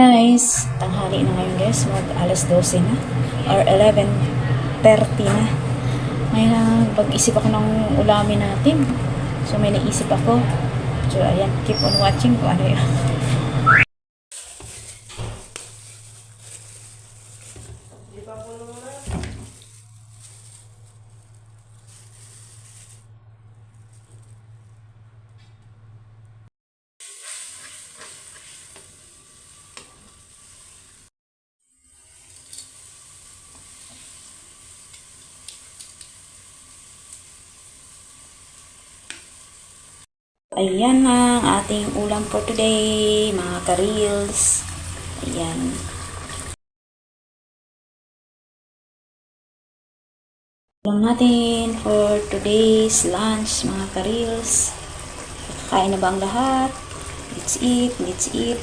Guys, tanghali na ngayon guys, mag alas 12 na or 11:30 na. Ngayon pag-isip ako ng ulamin natin. So may naisip ako. So ayan, keep on watching kung ano yun. Ayan na ang ating ulam for today, mga ka-reels. Ayan. Ulam natin for today's lunch, mga ka-reels. Kakain na ba ang lahat? Let's eat, let's eat.